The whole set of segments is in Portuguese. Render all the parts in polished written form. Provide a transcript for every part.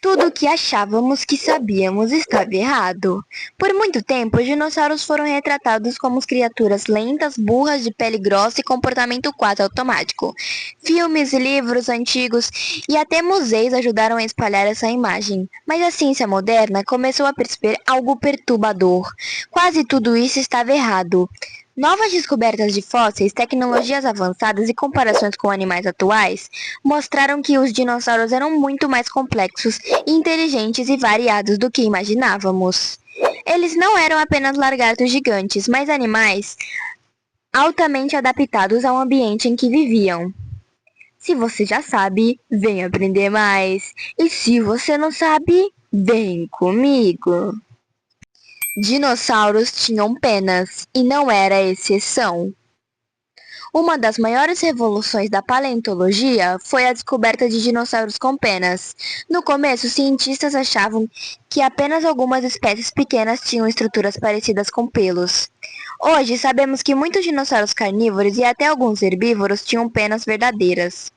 Tudo o que achávamos que sabíamos estava errado. Por muito tempo, os dinossauros foram retratados como criaturas lentas, burras, de pele grossa e comportamento quase automático. Filmes, livros antigos e até museus ajudaram a espalhar essa imagem. Mas a ciência moderna começou a perceber algo perturbador. Quase tudo isso estava errado. Novas descobertas de fósseis, tecnologias avançadas e comparações com animais atuais mostraram que os dinossauros eram muito mais complexos, inteligentes e variados do que imaginávamos. Eles não eram apenas lagartos gigantes, mas animais altamente adaptados ao ambiente em que viviam. Se você já sabe, vem aprender mais. E se você não sabe, vem comigo. Dinossauros tinham penas, e não era exceção. Uma das maiores revoluções da paleontologia foi a descoberta de dinossauros com penas. No começo, cientistas achavam que apenas algumas espécies pequenas tinham estruturas parecidas com pelos. Hoje, sabemos que muitos dinossauros carnívoros e até alguns herbívoros tinham penas verdadeiras.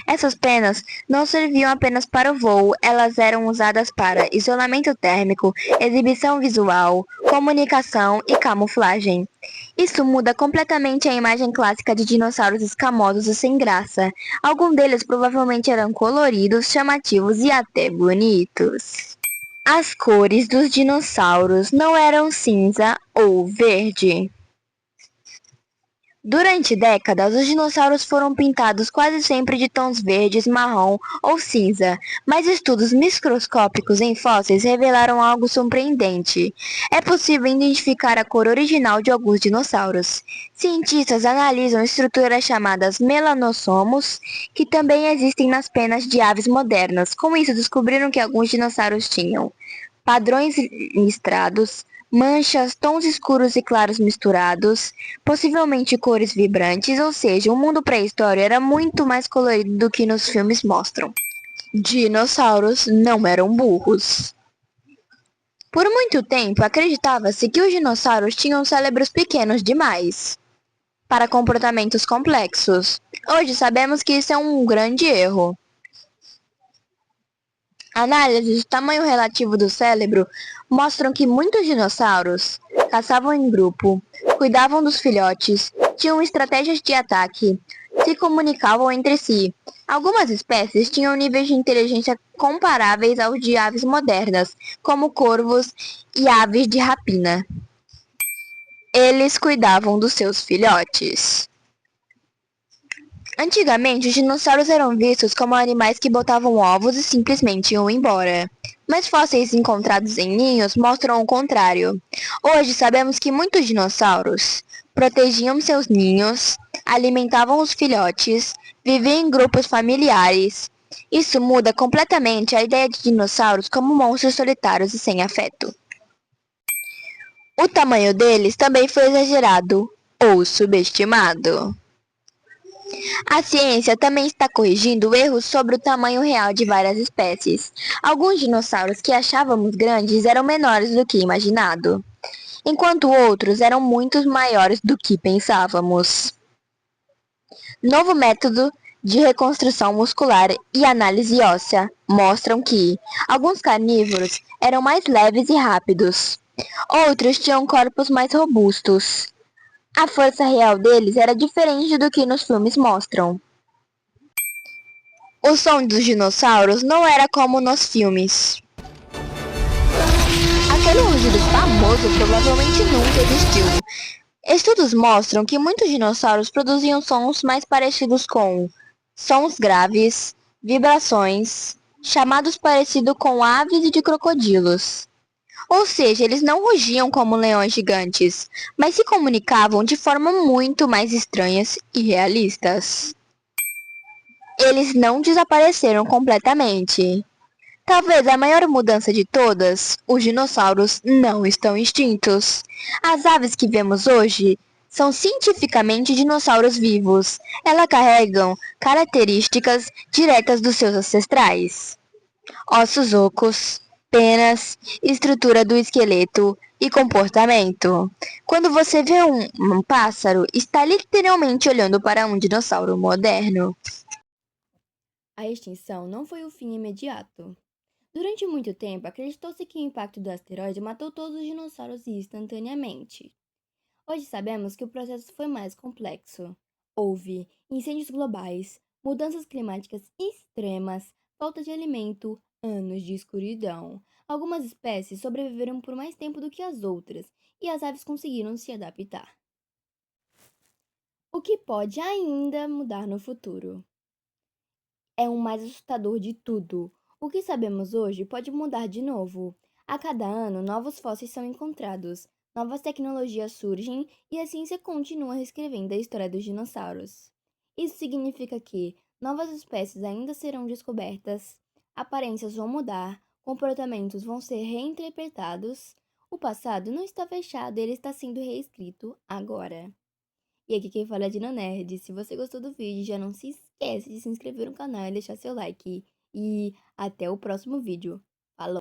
Essas penas não serviam apenas para o voo, elas eram usadas para isolamento térmico, exibição visual, comunicação e camuflagem. Isso muda completamente a imagem clássica de dinossauros escamosos e sem graça. Alguns deles provavelmente eram coloridos, chamativos e até bonitos. As cores dos dinossauros não eram cinza ou verde. Durante décadas, os dinossauros foram pintados quase sempre de tons verdes, marrom ou cinza, mas estudos microscópicos em fósseis revelaram algo surpreendente. É possível identificar a cor original de alguns dinossauros. Cientistas analisam estruturas chamadas melanossomos, que também existem nas penas de aves modernas. Com isso, descobriram que alguns dinossauros tinham padrões listrados, manchas, tons escuros e claros misturados, possivelmente cores vibrantes, ou seja, o mundo pré-histórico era muito mais colorido do que nos filmes mostram. Dinossauros não eram burros. Por muito tempo, acreditava-se que os dinossauros tinham cérebros pequenos demais para comportamentos complexos. Hoje sabemos que isso é um grande erro. Análises do tamanho relativo do cérebro mostram que muitos dinossauros caçavam em grupo, cuidavam dos filhotes, tinham estratégias de ataque, se comunicavam entre si. Algumas espécies tinham níveis de inteligência comparáveis aos de aves modernas, como corvos e aves de rapina. Eles cuidavam dos seus filhotes. Antigamente, os dinossauros eram vistos como animais que botavam ovos e simplesmente iam embora. Mas fósseis encontrados em ninhos mostram o contrário. Hoje sabemos que muitos dinossauros protegiam seus ninhos, alimentavam os filhotes, viviam em grupos familiares. Isso muda completamente a ideia de dinossauros como monstros solitários e sem afeto. O tamanho deles também foi exagerado ou subestimado. A ciência também está corrigindo erros sobre o tamanho real de várias espécies. Alguns dinossauros que achávamos grandes eram menores do que imaginado, enquanto outros eram muito maiores do que pensávamos. Novo método de reconstrução muscular e análise óssea mostram que alguns carnívoros eram mais leves e rápidos. Outros tinham corpos mais robustos. A força real deles era diferente do que nos filmes mostram. O som dos dinossauros não era como nos filmes. Aquele rugido famoso provavelmente nunca existiu. Estudos mostram que muitos dinossauros produziam sons mais parecidos com sons graves, vibrações, chamados parecido com aves e de crocodilos. Ou seja, eles não rugiam como leões gigantes, mas se comunicavam de forma muito mais estranhas e realistas. Eles não desapareceram completamente. Talvez a maior mudança de todas, os dinossauros não estão extintos. As aves que vemos hoje são cientificamente dinossauros vivos. Elas carregam características diretas dos seus ancestrais. Ossos ocos, penas, estrutura do esqueleto e comportamento. Quando você vê um pássaro, está literalmente olhando para um dinossauro moderno. A extinção não foi o fim imediato. Durante muito tempo, acreditou-se que o impacto do asteroide matou todos os dinossauros instantaneamente. Hoje sabemos que o processo foi mais complexo. Houve incêndios globais, mudanças climáticas extremas, falta de alimento, anos de escuridão. Algumas espécies sobreviveram por mais tempo do que as outras, e as aves conseguiram se adaptar. O que pode ainda mudar no futuro? É o mais assustador de tudo. O que sabemos hoje pode mudar de novo. A cada ano, novos fósseis são encontrados, novas tecnologias surgem e a ciência continua reescrevendo a história dos dinossauros. Isso significa que novas espécies ainda serão descobertas, aparências vão mudar, comportamentos vão ser reinterpretados. O passado não está fechado, ele está sendo reescrito agora. E aqui quem fala é a Dina Nerd. Se você gostou do vídeo, já não se esquece de se inscrever no canal e deixar seu like. E até o próximo vídeo.